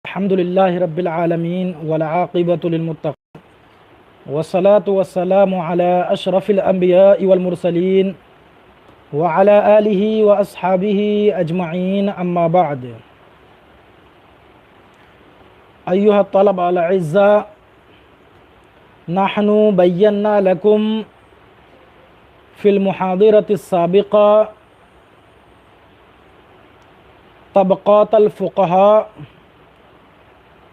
الحمد لله رب العالمين والعاقبة للمتقين والصلاة والسلام على أشرف الأنبياء والمرسلين وعلى آله وأصحابه أجمعين أما بعد. أيها الطلبة الأعزاء، نحن بينا لكم في المحاضرة السابقة طبقات الفقهاء،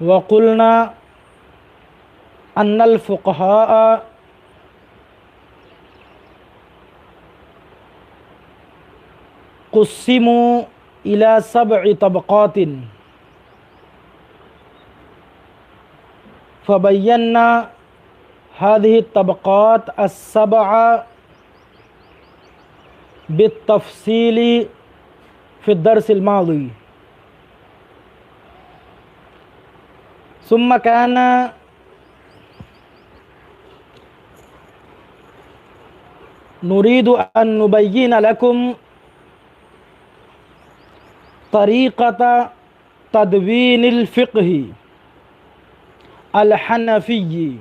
وقلنا أن الفقهاء قسموا إلى 7 طبقات، فبينا هذه الطبقات ال7 بالتفصيل في الدرس الماضي. ثم كان نريد أن نبين لكم طريقة تدوين الفقه الحنفي،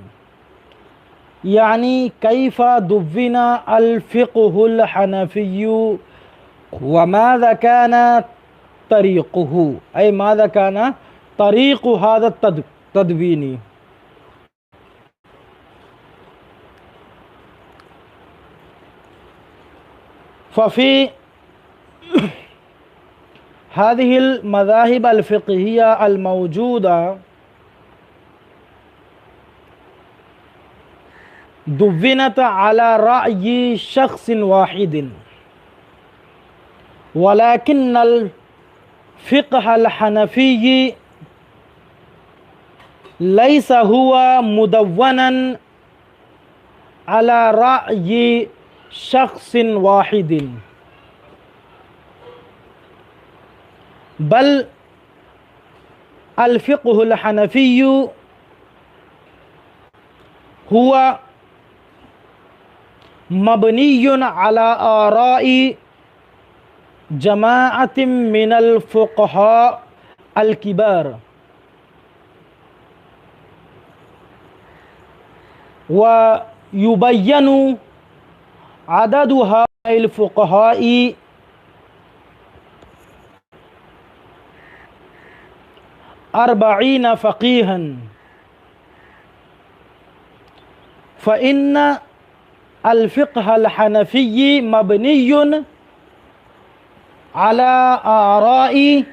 يعني كيف دون الفقه الحنفي وماذا كان طريقه، أي ماذا كان طريق هذا التدوين. ففي هذه المذاهب الفقهية الموجودة دونت على رأي شخص واحد، ولكن الفقه الحنفي ليس هو مدونا على رأي شخص واحد، بل الفقه الحنفي هو مبني على آراء جماعة من الفقهاء الكبار، ويبين عدد هؤلاء الفقهاء 40 فقيها، فإن الفقه الحنفي مبني على آراء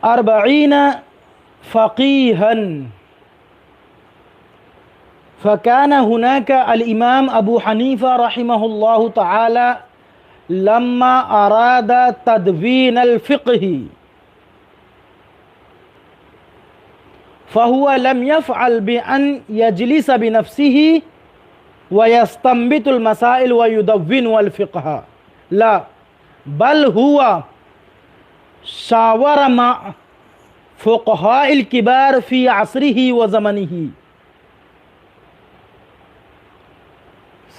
40 فقيها. فكان هناك الإمام أبو حنيفة رحمه الله تعالى لما أراد تدوين الفقه فهو لم يفعل بأن يجلس بنفسه ويستنبط المسائل ويدون الفقه، لا، بل هو شاور مع فقهاء الكبار في عصره وزمنه،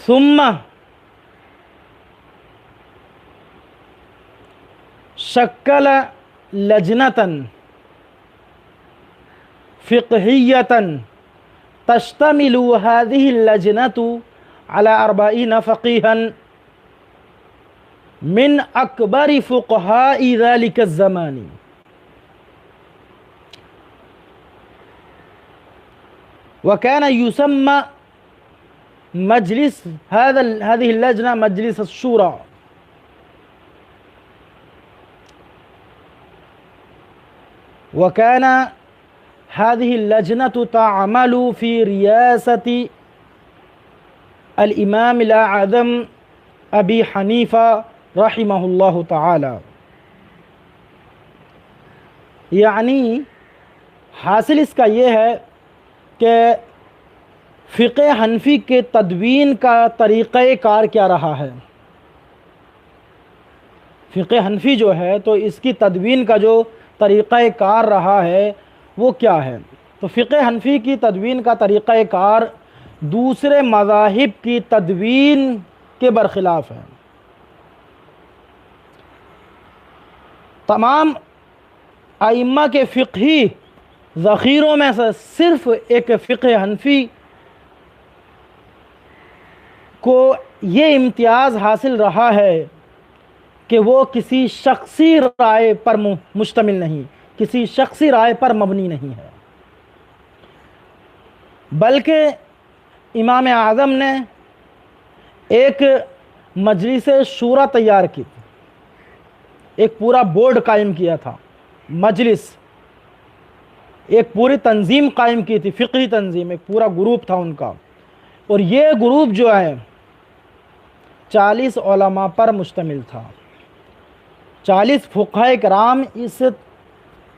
ثم شكل لجنة فقهية تشتمل هذه اللجنة على 40 فقيها من أكبر فقهاء ذلك الزمان. وكان يسمى مجلس هذه اللجنة مجلس الشورى. وكان هذه اللجنة تعمل في رئاسة الإمام الأعظم أبي حنيفة رحمه الله تعالى. یعنی حاصل اس کا یہ ہے کہ فقہ حنفی کے تدوین کا طریقہ کار کیا رہا ہے. فقہ حنفی جو ہے تو اس کی تدوین کا جو طریقہ کار رہا ہے وہ کیا ہے؟ تو فقہ حنفی کی تدوین کا طریقہ کار دوسرے مذاہب کی تدوین کے برخلاف ہے. تمام ائمہ کے فقہی ذخیروں میں سے صرف ایک فقہ حنفی کو یہ امتیاز حاصل رہا ہے کہ وہ کسی شخصی رائے پر مشتمل نہیں، کسی شخصی رائے پر مبنی نہیں ہے، بلکہ امام اعظم نے ایک مجلس شورا تیار کی تھی، ایک پورا بورڈ قائم کیا تھا، مجلس، ایک پوری تنظیم قائم کی تھی، فقہی تنظیم، ایک پورا گروپ تھا ان کا، اور یہ گروپ جو ہے 40 علماء پر مشتمل تھا۔ 40 فقہاء کرام اس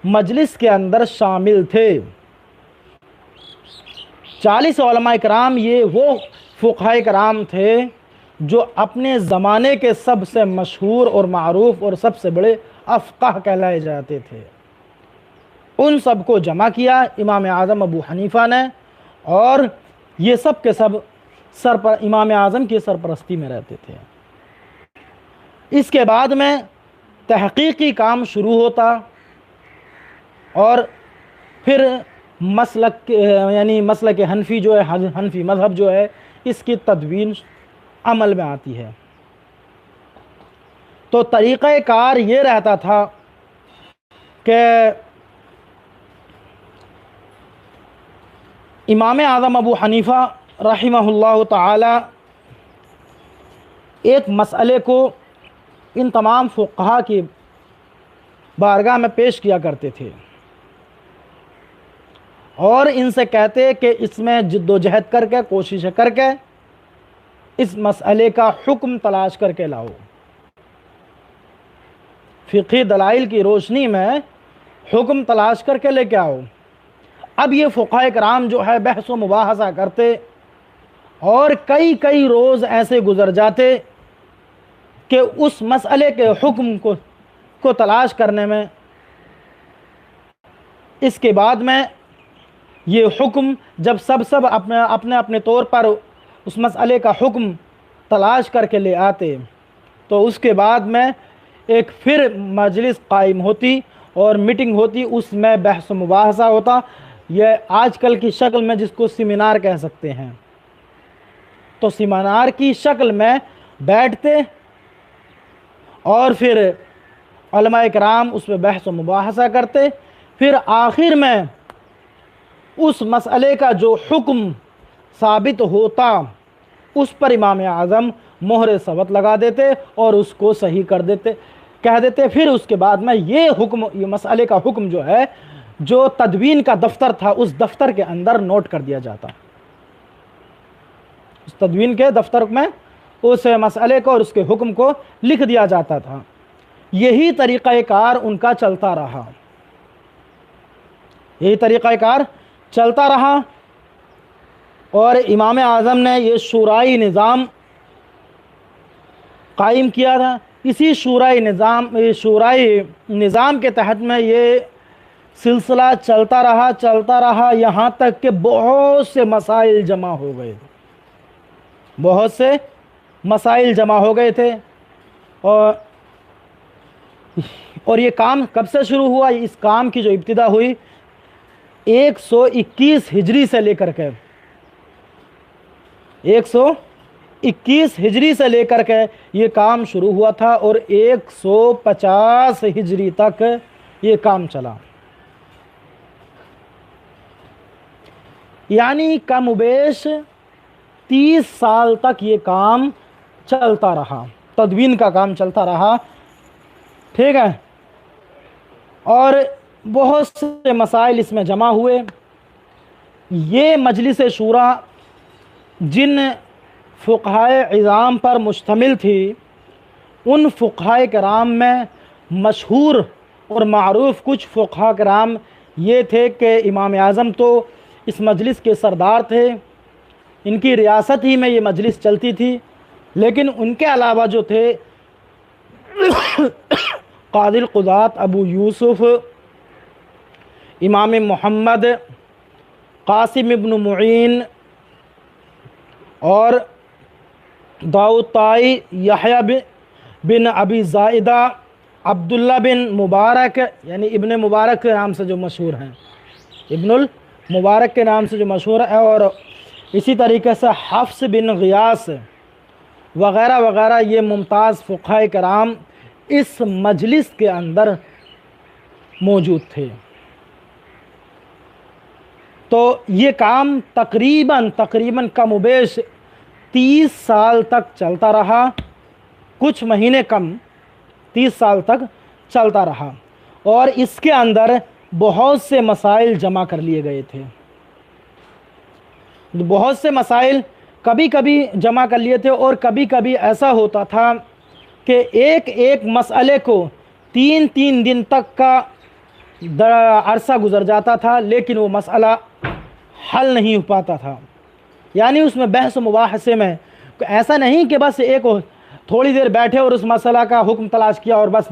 مجلس کے اندر شامل تھے۔ 40 علماء کرام یہ وہ فقہاء کرام تھے جو اپنے زمانے کے سب سے مشہور اور معروف اور سب سے بڑے افقہ کہلائے جاتے تھے۔ ان سب کو جمع کیا امام اعظم ابو حنیفہ نے، اور یہ سب کے سب امام اعظم کی سرپرستی میں رہتے تھے۔ اس کے بعد میں تحقیقی کام شروع ہوتا، اور پھر مسلک حنفی جو ہے، حنفی مذہب جو ہے، اس کی تدوین عمل میں آتی ہے۔ تو طریقہ کار یہ رہتا تھا کہ امام اعظم ابو حنیفہ رحمہ اللہ تعالی ایک مسئلے کو ان تمام فقہا کی بارگاہ میں پیش کیا کرتے تھے، اور ان سے کہتے کہ اس میں جد و جہد کر کے، کوشش کر کے اس مسئلے کا حکم تلاش کر کے لاؤ، فقہی دلائل کی روشنی میں حکم تلاش کر کے لے کے آؤ۔ اب یہ فقہاء کرام جو ہے بحث و مباحثہ کرتے، اور کئی روز ایسے گزر جاتے کہ اس مسئلے کے حکم کو تلاش کرنے میں، اس کے بعد میں یہ حکم جب سب اپنے طور پر اس مسئلے کا حکم تلاش کر کے لے آتے، تو اس کے بعد میں ایک پھر مجلس قائم ہوتی اور میٹنگ ہوتی، اس میں بحث و مباحثہ ہوتا، یہ آج کل کی شکل میں جس کو سیمینار کہہ سکتے ہیں۔ تو سیمینار کی شکل میں بیٹھتے، اور پھر علماء کرام اس پہ بحث و مباحثہ کرتے، پھر آخر میں اس مسئلے کا جو حکم ثابت ہوتا اس پر امام اعظم مہر ثبت لگا دیتے اور اس کو صحیح کر دیتے، کہہ دیتے۔ پھر اس کے بعد میں یہ مسئلے کا حکم جو ہے، جو تدوین کا دفتر تھا، اس دفتر کے اندر نوٹ کر دیا جاتا، اس تدوین کے دفتر میں اس مسئلے کو اور اس کے حکم کو لکھ دیا جاتا تھا۔ یہی طریقہ کار ان کا چلتا رہا، یہی طریقہ کار چلتا رہا، اور امام اعظم نے یہ شورائی نظام قائم کیا تھا۔ اسی شورائی نظام کے تحت میں یہ سلسلہ چلتا رہا یہاں تک کہ بہت سے مسائل جمع ہو گئے، بہت سے مسائل جمع ہو گئے تھے۔ اور یہ کام کب سے شروع ہوا؟ اس کام کی جو ابتدا ہوئی 121 ہجری سے لے کر کے 121 ہجری سے لے کر کے یہ کام شروع ہوا تھا، اور 150 ہجری تک یہ کام چلا، یعنی کم و بیش 30 سال تک یہ کام چلتا رہا، تدوین کا کام چلتا رہا، ٹھیک ہے۔ اور بہت سے مسائل اس میں جمع ہوئے۔ یہ مجلس شورا جن فقہائے عظام پر مشتمل تھی، ان فقہائے کرام میں مشہور اور معروف کچھ فقہاء کرام یہ تھے کہ امام اعظم تو اس مجلس کے سردار تھے، ان کی ریاست ہی میں یہ مجلس چلتی تھی، لیکن ان کے علاوہ جو تھے قاضی القضات ابو یوسف، امام محمد، قاسم ابن معین، اور داؤد طائی، یحییٰ بن ابی زائدہ، عبداللہ بن مبارک یعنی ابن مبارک کے نام سے جو مشہور ہیں، ابن المبارک کے نام سے جو مشہور ہے، اور اسی طریقے سے حفص بن غیاث وغیرہ وغیرہ، یہ ممتاز فقہاء کرام اس مجلس کے اندر موجود تھے۔ تو یہ کام تقریباً کم و بیش 30 سال تک چلتا رہا، کچھ مہینے کم 30 سال تک چلتا رہا، اور اس کے اندر بہت سے مسائل جمع کر لیے گئے تھے۔ بہت سے مسائل کبھی کبھی جمع کر لیے تھے، اور کبھی کبھی ایسا ہوتا تھا کہ ایک مسئلے کو 3 دن تک کا عرصہ گزر جاتا تھا، لیکن وہ مسئلہ حل نہیں ہو پاتا تھا۔ یعنی اس میں بحث و مباحثے میں ایسا نہیں کہ بس ایک تھوڑی دیر بیٹھے اور اس مسئلہ کا حکم تلاش کیا اور بس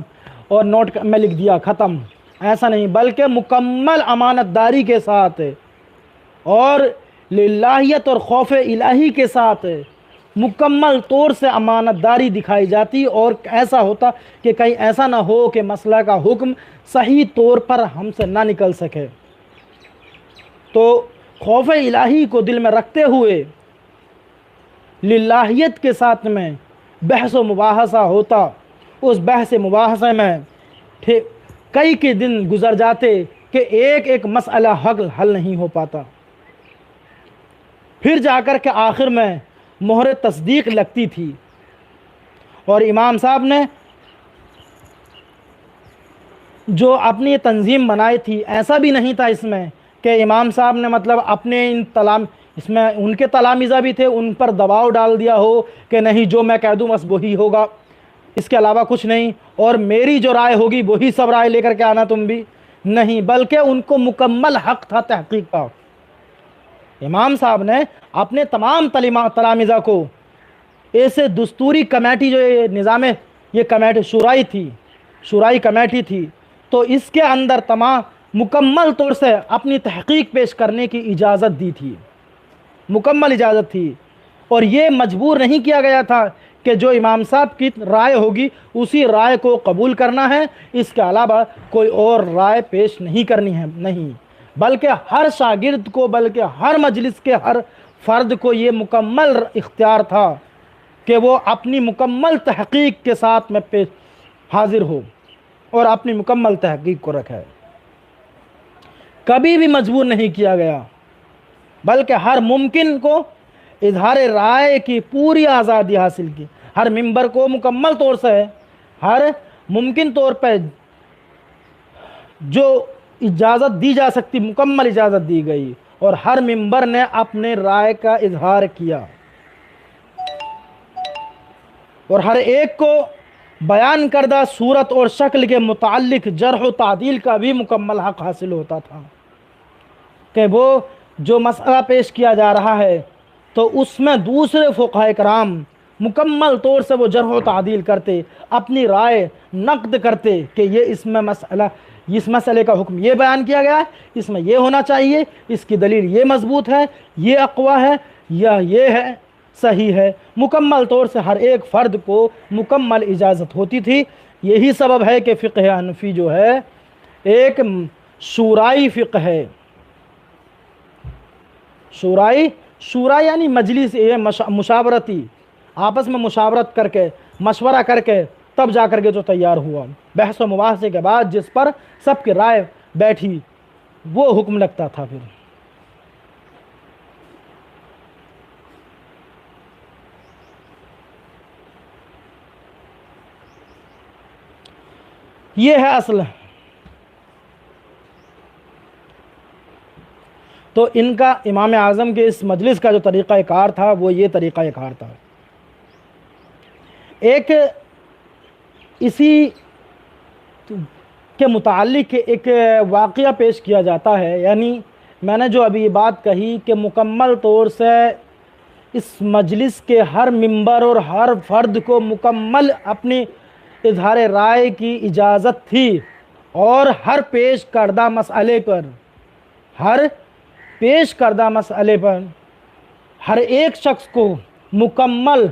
اور نوٹ میں لکھ دیا، ختم، ایسا نہیں، بلکہ مکمل امانت داری کے ساتھ اور للہیت اور خوف الہی کے ساتھ مکمل طور سے امانت داری دکھائی جاتی، اور ایسا ہوتا کہ کہیں ایسا نہ ہو کہ مسئلہ کا حکم صحیح طور پر ہم سے نہ نکل سکے۔ تو خوف الہی کو دل میں رکھتے ہوئے للہیت کے ساتھ میں بحث و مباحثہ ہوتا، اس بحث مباحثے میں کئی دن گزر جاتے کہ ایک مسئلہ حل نہیں ہو پاتا، پھر جا کر کے آخر میں مہر تصدیق لگتی تھی، اور امام صاحب نے جو اپنی تنظیم بنائی تھی، ایسا بھی نہیں تھا اس میں کہ امام صاحب نے مطلب اپنے اس میں ان کے تلامذہ بھی تھے، ان پر دباؤ ڈال دیا ہو کہ نہیں جو میں کہہ دوں بس وہی ہوگا، اس کے علاوہ کچھ نہیں، اور میری جو رائے ہوگی وہی سب رائے لے کر کے آنا تم بھی نہیں، بلکہ ان کو مکمل حق تھا تحقیق کا۔ امام صاحب نے اپنے تمام تلامذہ کو ایسے دستوری کمیٹی، جو یہ نظام یہ کمیٹی شورائی کمیٹی تھی، تو اس کے اندر تمام مکمل طور سے اپنی تحقیق پیش کرنے کی اجازت دی تھی، مکمل اجازت تھی، اور یہ مجبور نہیں کیا گیا تھا کہ جو امام صاحب کی رائے ہوگی اسی رائے کو قبول کرنا ہے، اس کے علاوہ کوئی اور رائے پیش نہیں کرنی ہے، نہیں، بلکہ ہر شاگرد کو، بلکہ ہر مجلس کے ہر فرد کو یہ مکمل اختیار تھا کہ وہ اپنی مکمل تحقیق کے ساتھ میں حاضر ہو اور اپنی مکمل تحقیق کو رکھے۔ کبھی بھی مجبور نہیں کیا گیا، بلکہ ہر ممکن کو اظہار رائے کی پوری آزادی حاصل کی، ہر ممبر کو مکمل طور سے ہر ممکن طور پہ جو اجازت دی جا سکتی مکمل اجازت دی گئی، اور ہر ممبر نے اپنے رائے کا اظہار کیا، اور ہر ایک کو بیان کردہ صورت اور شکل کے متعلق جرح و تعدیل کا بھی مکمل حق حاصل ہوتا تھا کہ وہ جو مسئلہ پیش کیا جا رہا ہے تو اس میں دوسرے فقہاء کرام مکمل طور سے وہ جرح و تعدیل کرتے، اپنی رائے نقد کرتے کہ یہ اس مسئلے کا حکم یہ بیان کیا گیا ہے، اس میں یہ ہونا چاہیے، اس کی دلیل یہ مضبوط ہے، یہ اقویٰ ہے، یا یہ ہے صحیح ہے۔ مکمل طور سے ہر ایک فرد کو مکمل اجازت ہوتی تھی۔ یہی سبب ہے کہ فقہ حنفی جو ہے ایک شورائی فقہ ہے۔ شورا یعنی مجلس، یہ مشاورتی، آپس میں مشاورت کر کے مشورہ کر کے تب جا کر کے جو تیار ہوا، بحث و مباحثے کے بعد جس پر سب کی رائے بیٹھی وہ حکم لگتا تھا۔ پھر یہ ہے اصل۔ تو ان کا امام اعظم کے اس مجلس کا جو طریقہ کار تھا وہ یہ طریقہ کار تھا۔ ایک اسی کے متعلق ایک واقعہ پیش کیا جاتا ہے، یعنی میں نے جو ابھی بات کہی کہ مکمل طور سے اس مجلس کے ہر ممبر اور ہر فرد کو مکمل اپنی اظہار رائے کی اجازت تھی، اور ہر پیش کردہ مسئلے پر ہر ایک شخص کو مکمل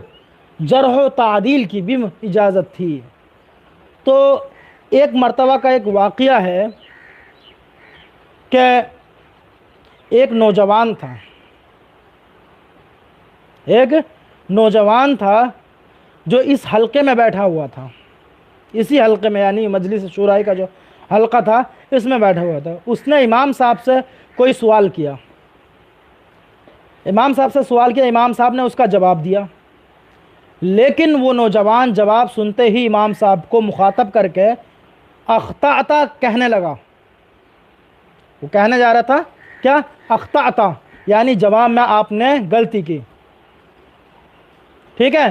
جرح و تعدیل کی بھی اجازت تھی۔ تو ایک مرتبہ کا ایک واقعہ ہے کہ ایک نوجوان تھا، ایک نوجوان تھا جو اس حلقے میں بیٹھا ہوا تھا، اسی حلقے میں یعنی مجلس شورا کا جو حلقہ تھا اس میں بیٹھا ہوا تھا۔ اس نے امام صاحب سے کوئی سوال کیا، امام صاحب سے سوال کیا، امام صاحب نے اس کا جواب دیا، لیکن وہ نوجوان جواب سنتے ہی امام صاحب کو مخاطب کر کے اخطأت کہنے لگا۔ وہ کہنے جا رہا تھا کیا؟ اخطأت، یعنی جواب میں آپ نے غلطی کی۔ ٹھیک ہے،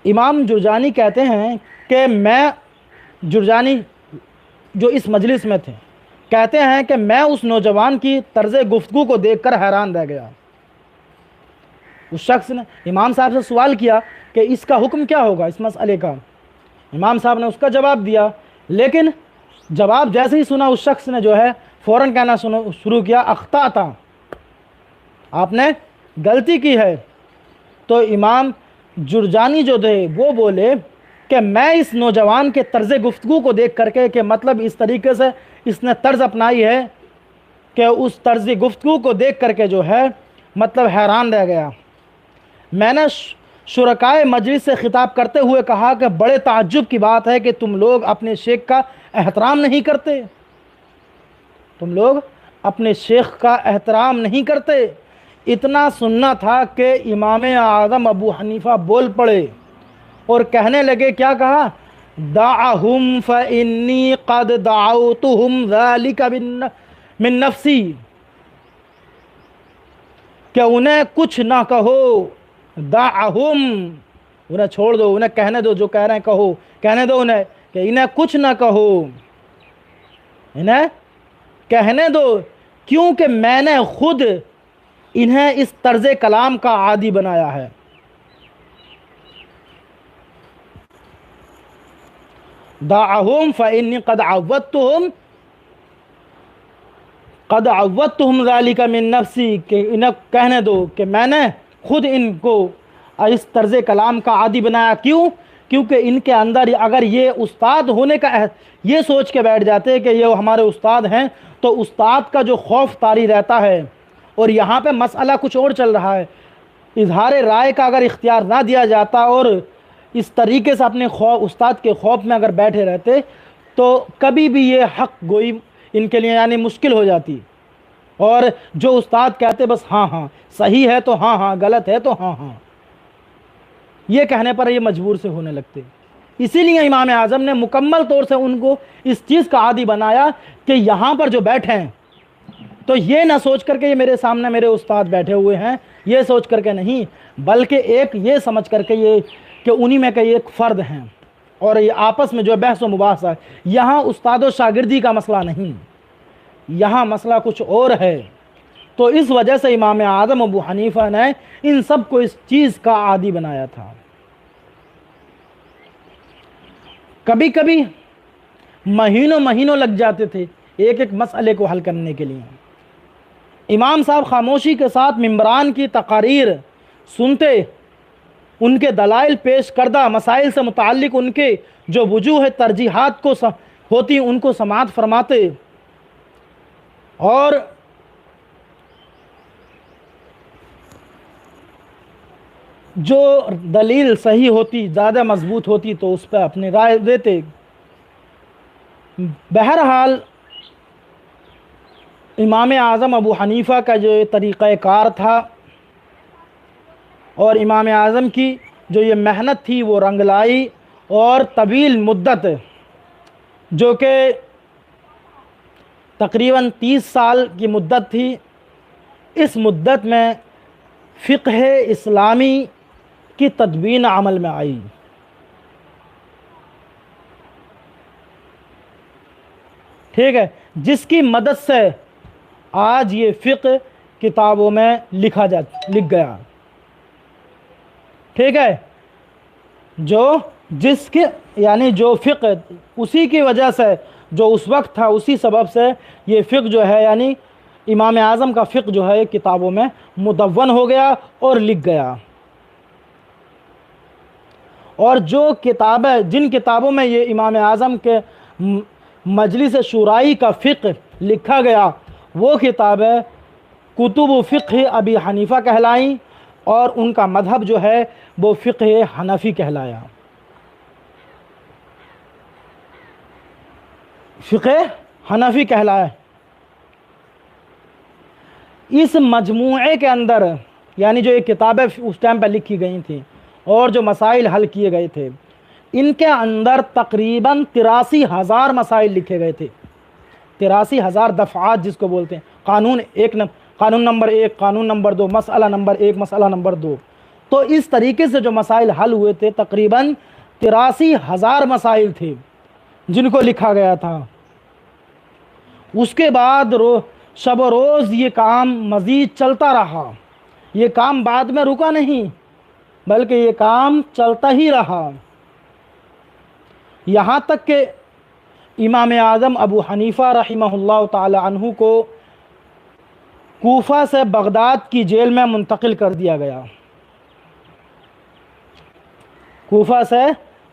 امام جرجانی کہتے ہیں کہ جرجانی جو اس مجلس میں تھے کہتے ہیں کہ میں اس نوجوان کی طرز گفتگو کو دیکھ کر حیران رہ گیا۔ اس شخص نے امام صاحب سے سوال کیا کہ اس کا حکم کیا ہوگا اس مسئلے کا، امام صاحب نے اس کا جواب دیا، لیکن جواب جیسے ہی سنا اس شخص نے جو ہے فوراً کہنا شروع کیا اخطأت، آپ نے غلطی کی ہے۔ تو امام جرجانی جو تھے وہ بولے کہ میں اس نوجوان کے طرز گفتگو کو دیکھ کر کے، کہ مطلب اس طریقے سے اس نے طرز اپنائی ہے کہ اس طرز گفتگو کو دیکھ کر کے جو ہے مطلب حیران رہ گیا۔ میں نے شرکائے مجلس سے خطاب کرتے ہوئے کہا کہ بڑے تعجب کی بات ہے کہ تم لوگ اپنے شیخ کا احترام نہیں کرتے، تم لوگ اپنے شیخ کا احترام نہیں کرتے۔ اتنا سننا تھا کہ امام اعظم ابو حنیفہ بول پڑے اور کہنے لگے، کیا کہا؟ دعہم فانی قد دعوتہم ذالک من نفسی، کہ انہیں کچھ نہ کہو، دعہم، انہیں چھوڑ دو، انہیں کہنے دو، جو کہہ رہے ہیں کہو، کہنے دو انہیں کہ انہیں کچھ نہ کہو، انہیں کہنے دو، کیونکہ میں نے خود انہیں اس طرز کلام کا عادی بنایا ہے۔ دعہم فانی قد عودتہم ذالک من نفسی، کہ انہیں کہنے دو کہ میں نے خود ان کو اس طرز کلام کا عادی بنایا۔ کیوں؟ کیونکہ ان کے اندر اگر یہ استاد ہونے کا یہ سوچ کے بیٹھ جاتے کہ یہ ہمارے استاد ہیں، تو استاد کا جو خوف طاری رہتا ہے، اور یہاں پہ مسئلہ کچھ اور چل رہا ہے، اظہار رائے کا اگر اختیار نہ دیا جاتا اور اس طریقے سے اپنے استاد کے خوف میں اگر بیٹھے رہتے تو کبھی بھی یہ حق گوئی ان کے لیے یعنی مشکل ہو جاتی، اور جو استاد کہتے بس ہاں ہاں صحیح ہے تو ہاں ہاں، غلط ہے تو ہاں ہاں، یہ کہنے پر یہ مجبور سے ہونے لگتے۔ اسی لیے امام اعظم نے مکمل طور سے ان کو اس چیز کا عادی بنایا کہ یہاں پر جو بیٹھے ہیں تو یہ نہ سوچ کر کے یہ میرے سامنے میرے استاد بیٹھے ہوئے ہیں، یہ سوچ کر کے نہیں، بلکہ ایک یہ سمجھ کر کے یہ کہ انہی میں کہ یہ ایک فرد ہیں، اور یہ آپس میں جو بحث و مباحثہ ہے، یہاں استاد و شاگردی کا مسئلہ نہیں، یہاں مسئلہ کچھ اور ہے۔ تو اس وجہ سے امام اعظم ابو حنیفہ نے ان سب کو اس چیز کا عادی بنایا تھا۔ کبھی کبھی مہینوں مہینوں لگ جاتے تھے ایک ایک مسئلے کو حل کرنے کے لیے۔ امام صاحب خاموشی کے ساتھ ممبران کی تقاریر سنتے، ان کے دلائل پیش کردہ مسائل سے متعلق ان کے جو وجوہ ترجیحات کو ہوتی ان کو سماعت فرماتے، اور جو دلیل صحیح ہوتی، زیادہ مضبوط ہوتی تو اس پہ اپنی رائے دیتے۔ بہرحال امام اعظم ابو حنیفہ کا جو طریقہ کار تھا اور امام اعظم کی جو یہ محنت تھی وہ رنگ لائی، اور طویل مدت جو کہ تقریباً 30 سال کی مدت تھی، اس مدت میں فقہ اسلامی کی تدوین عمل میں آئی۔ ٹھیک ہے، جس کی مدد سے آج یہ فقہ کتابوں میں لکھ گیا۔ ٹھیک ہے، جس کے یعنی جو فقہ اسی کی وجہ سے جو اس وقت تھا، اسی سبب سے یہ فقہ جو ہے یعنی امام اعظم کا فقہ جو ہے کتابوں میں مدون ہو گیا اور لکھ گیا۔ اور جو کتابیں جن کتابوں میں یہ امام اعظم کے مجلس شورائی کا فقہ لکھا گیا وہ کتابیں کتب فقہ ابی حنیفہ کہلائیں اور ان کا مذہب جو ہے وہ فقہ حنفی کہلایا. فقہ حنفی کہلایا. اس مجموعے کے اندر یعنی جو یہ کتابیں اس ٹائم پہ لکھی گئی تھیں اور جو مسائل حل کیے گئے تھے ان کے اندر تقریباً 83,000 مسائل لکھے گئے تھے. 83,000 دفعات جس کو بولتے ہیں. قانون نمبر 1، قانون نمبر 2، مسئلہ نمبر 1، مسئلہ نمبر 2. تو اس طریقے سے جو مسائل حل ہوئے تھے تقریباً 83,000 مسائل تھے جن کو لکھا گیا تھا. اس کے بعد شب و روز یہ کام مزید چلتا رہا. یہ کام بعد میں رکا نہیں بلکہ یہ کام چلتا ہی رہا، یہاں تک کہ امام اعظم ابو حنیفہ رحمہ اللہ تعالی عنہ کو کوفہ سے بغداد کی جیل میں منتقل کر دیا گیا. کوفہ سے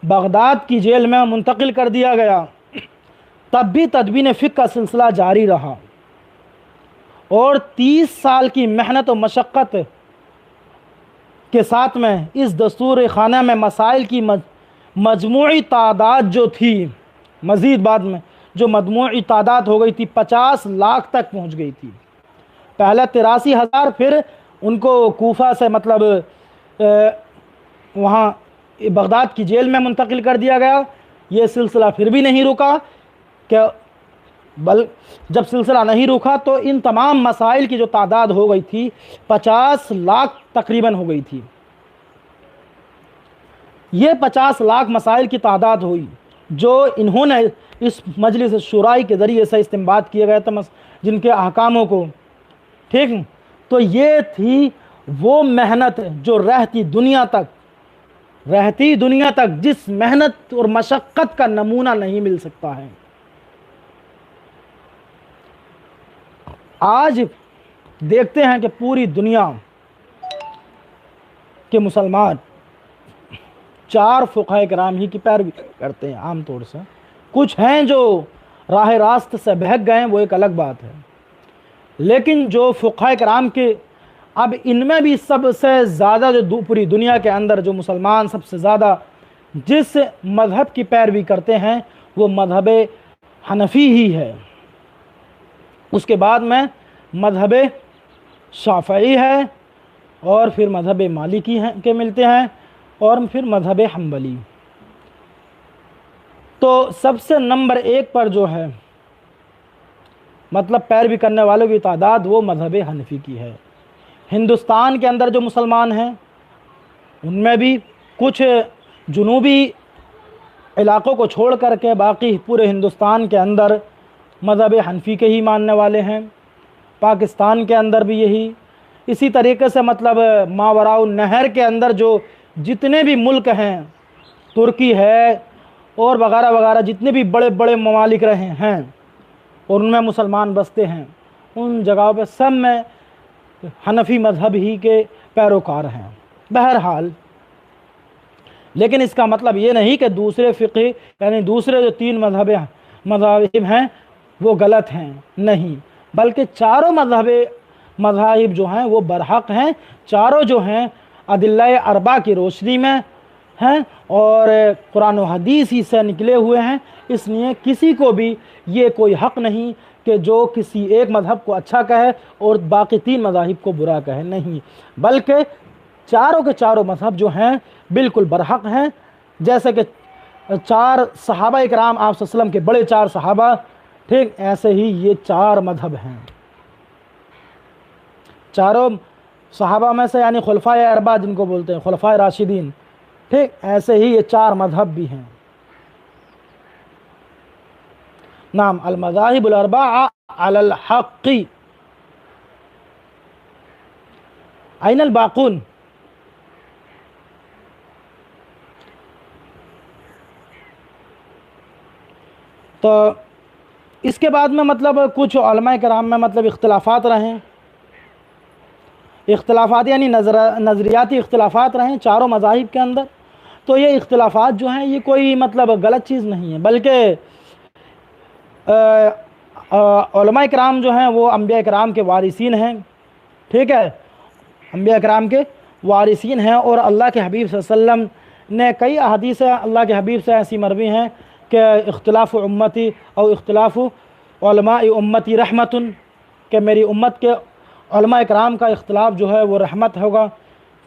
بغداد کی جیل میں منتقل کر دیا گیا. تب بھی تدوین فقہ کا سلسلہ جاری رہا اور 30 سال کی محنت و مشقت کے ساتھ میں اس دستور خانہ میں مسائل کی مجموعی تعداد جو تھی مزید بعد میں جو مجموعی تعداد ہو گئی تھی 50 لاکھ تک پہنچ گئی تھی. پہلے 83,000 پھر ان کو کوفہ سے مطلب وہاں بغداد کی جیل میں منتقل کر دیا گیا. یہ سلسلہ پھر بھی نہیں رکا کہ جب سلسلہ نہیں رکا تو ان تمام مسائل کی جو تعداد ہو گئی تھی 50 لاکھ تقریباً ہو گئی تھی. یہ 50 لاکھ مسائل کی تعداد ہوئی جو انہوں نے اس مجلس شورائی کے ذریعے سے استنباط کیے گئے تھے جن کے احکاموں کو. ٹھیک، تو یہ تھی وہ محنت جو رہتی دنیا تک جس محنت اور مشقت کا نمونہ نہیں مل سکتا ہے. آج دیکھتے ہیں کہ پوری دنیا کے مسلمان 4 فقہائے کرام ہی کی پیروی کرتے ہیں عام طور سے. کچھ ہیں جو راہ راست سے بہک گئے ہیں وہ ایک الگ بات ہے، لیکن جو فقہائے کرام کے اب ان میں بھی سب سے زیادہ جو پوری دنیا کے اندر جو مسلمان سب سے زیادہ جس مذہب کی پیروی کرتے ہیں وہ مذہب حنفی ہی ہے. اس کے بعد میں مذہب شافعی ہے اور پھر مذہب مالکی کے ملتے ہیں اور پھر مذہب حنبلی. تو سب سے نمبر 1 پر جو ہے مطلب پیروی کرنے والوں کی تعداد وہ مذہب حنفی کی ہے. ہندوستان کے اندر جو مسلمان ہیں ان میں بھی کچھ جنوبی علاقوں کو چھوڑ کر کے باقی پورے ہندوستان کے اندر مذہب حنفی کے ہی ماننے والے ہیں. پاکستان کے اندر بھی یہی. اسی طریقے سے مطلب ماوراء النہر کے اندر جو جتنے بھی ملک ہیں ترکی ہے اور وغیرہ وغیرہ جتنے بھی بڑے بڑے ممالک رہے ہیں اور ان میں مسلمان بستے ہیں ان جگہوں پہ سب میں حنفی مذہب ہی کے پیروکار ہیں. بہرحال لیکن اس کا مطلب یہ نہیں کہ دوسرے فقہ یعنی دوسرے جو 3 مذاہب ہیں وہ غلط ہیں، نہیں، بلکہ چاروں مذاہب جو ہیں وہ برحق ہیں. چاروں جو ہیں ادلہ اربع کی روشنی میں ہیں اور قرآن و حدیث ہی سے نکلے ہوئے ہیں. اس لیے کسی کو بھی یہ کوئی حق نہیں کہ جو کسی ایک مذہب کو اچھا کہے اور باقی 3 مذاہب کو برا کہے، نہیں، بلکہ چاروں کے چاروں مذہب جو ہیں بالکل برحق ہیں. جیسے کہ 4 صحابہ اکرام آپ صلی اللہ علیہ وسلم کے بڑے 4 صحابہ، ٹھیک، ایسے ہی یہ 4 مذہب ہیں. چاروں صحابہ میں سے یعنی خلفائے اربعہ جن کو بولتے ہیں خلفائے راشدین، ٹھیک، ایسے ہی یہ 4 مذہب بھی ہیں. نعم، المذاہب الاربعہ علی الحق. این الباقون؟ تو اس کے بعد میں مطلب کچھ علماء کرام میں مطلب اختلافات رہیں، اختلافات یعنی نظریاتی اختلافات رہیں چاروں مذاہب کے اندر. تو یہ اختلافات جو ہیں یہ کوئی مطلب غلط چیز نہیں ہے، بلکہ علماء کرام جو ہیں وہ انبیاء کرام کے وارثین ہیں، ٹھیک ہے، انبیاء کرام کے وارثین ہیں، اور اللہ کے حبیب صلی اللہ علیہ وسلم نے کئی احادیث اللہ کے حبیب سے ایسی مروی ہیں کہ اختلاف امتی اور اختلاف علماء امتی رحمت، کہ میری امت کے علماء کرام کا اختلاف جو ہے وہ رحمت ہوگا۔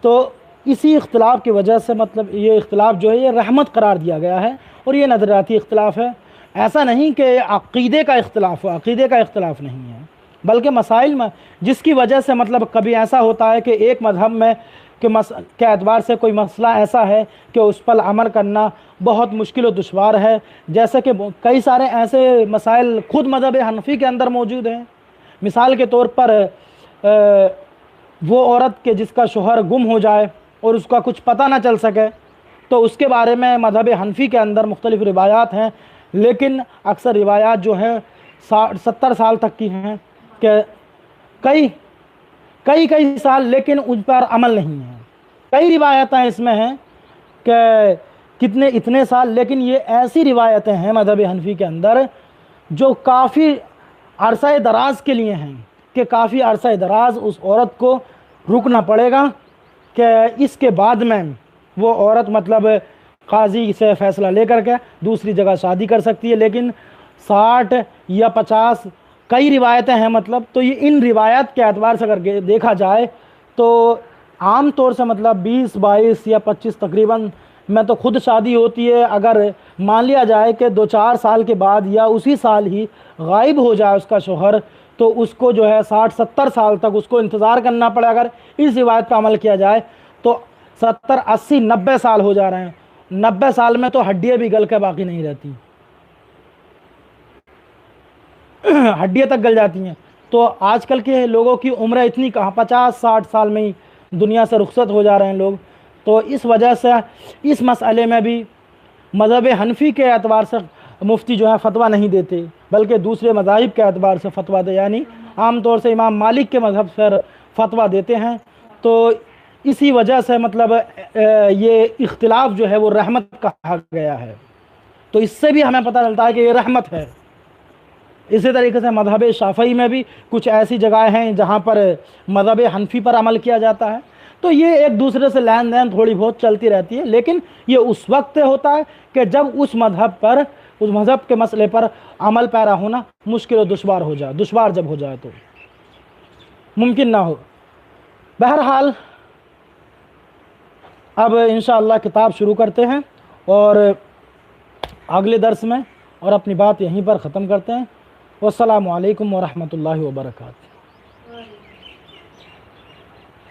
تو اسی اختلاف کی وجہ سے مطلب یہ اختلاف جو ہے یہ رحمت قرار دیا گیا ہے، اور یہ نظریاتی اختلاف ہے، ایسا نہیں کہ عقیدے کا اختلاف ہو، عقیدے کا اختلاف نہیں ہے، بلکہ مسائل میں جس کی وجہ سے مطلب کبھی ایسا ہوتا ہے کہ ایک مذہب میں کے اعتبار سے کوئی مسئلہ ایسا ہے کہ اس پر عمل کرنا بہت مشکل و دشوار ہے، جیسے کہ کئی سارے ایسے مسائل خود مذہب حنفی کے اندر موجود ہیں۔ مثال کے طور پر وہ عورت کہ جس کا شوہر گم ہو جائے اور اس کا کچھ پتہ نہ چل سکے، تو اس کے بارے میں مذہب حنفی کے اندر مختلف روایات ہیں، لیکن اکثر روایات جو ہیں 70 سال تک کی ہیں، کہ کئی سال لیکن ان پر عمل نہیں ہے۔ کئی روایتیں اس میں ہیں کہ اتنے سال، لیکن یہ ایسی روایتیں ہیں مذہب حنفی کے اندر جو کافی عرصہ دراز کے لیے ہیں، کہ کافی عرصہ دراز اس عورت کو رکنا پڑے گا، کہ اس کے بعد میں وہ عورت مطلب قاضی سے فیصلہ لے کر کے دوسری جگہ شادی کر سکتی ہے۔ لیکن 60 یا 50 کئی روایتیں ہیں مطلب، تو یہ ان روایت کے اعتبار سے اگر دیکھا جائے تو عام طور سے مطلب 20 22 یا 25 تقریباً میں تو خود شادی ہوتی ہے۔ اگر مان لیا جائے کہ 2-4 سال کے بعد یا اسی سال ہی غائب ہو جائے اس کا شوہر، تو اس کو جو ہے 60-70 سال تک اس کو انتظار کرنا پڑے۔ اگر اس روایت پہ عمل کیا جائے تو 70 80 90 سال ہو جا رہے ہیں۔ 90 سال میں تو ہڈیاں بھی گل کے باقی نہیں رہتی، ہڈیاں تک گل جاتی ہیں۔ تو آج کل کے لوگوں کی عمریں اتنی کہاں، 50-60 سال میں ہی دنیا سے رخصت ہو جا رہے ہیں لوگ۔ تو اس وجہ سے اس مسئلے میں بھی مذہب حنفی کے اعتبار سے مفتی جو ہے فتویٰ نہیں دیتے، بلکہ دوسرے مذاہب کے اعتبار سے فتویٰ دے، یعنی عام طور سے امام مالک کے مذہب سے فتویٰ دیتے ہیں۔ تو اسی وجہ سے مطلب یہ اختلاف جو ہے وہ رحمت کہا گیا ہے۔ تو اس سے بھی ہمیں پتہ چلتا ہے کہ یہ رحمت ہے۔ اسی طریقے سے مذہب شافعی میں بھی کچھ ایسی جگہیں ہیں جہاں پر مذہب حنفی پر عمل کیا جاتا ہے۔ تو یہ ایک دوسرے سے لین دین تھوڑی بہت چلتی رہتی ہے، لیکن یہ اس وقت ہوتا ہے کہ جب اس مذہب کے مسئلے پر عمل پیرا ہونا مشکل و دشوار جب ہو جائے تو ممکن نہ ہو۔ بہرحال اب انشاءاللہ کتاب شروع کرتے ہیں اور اگلے درس میں، اور اپنی بات یہیں پر ختم کرتے ہیں۔ والسلام علیکم ورحمۃ اللہ وبرکاتہ۔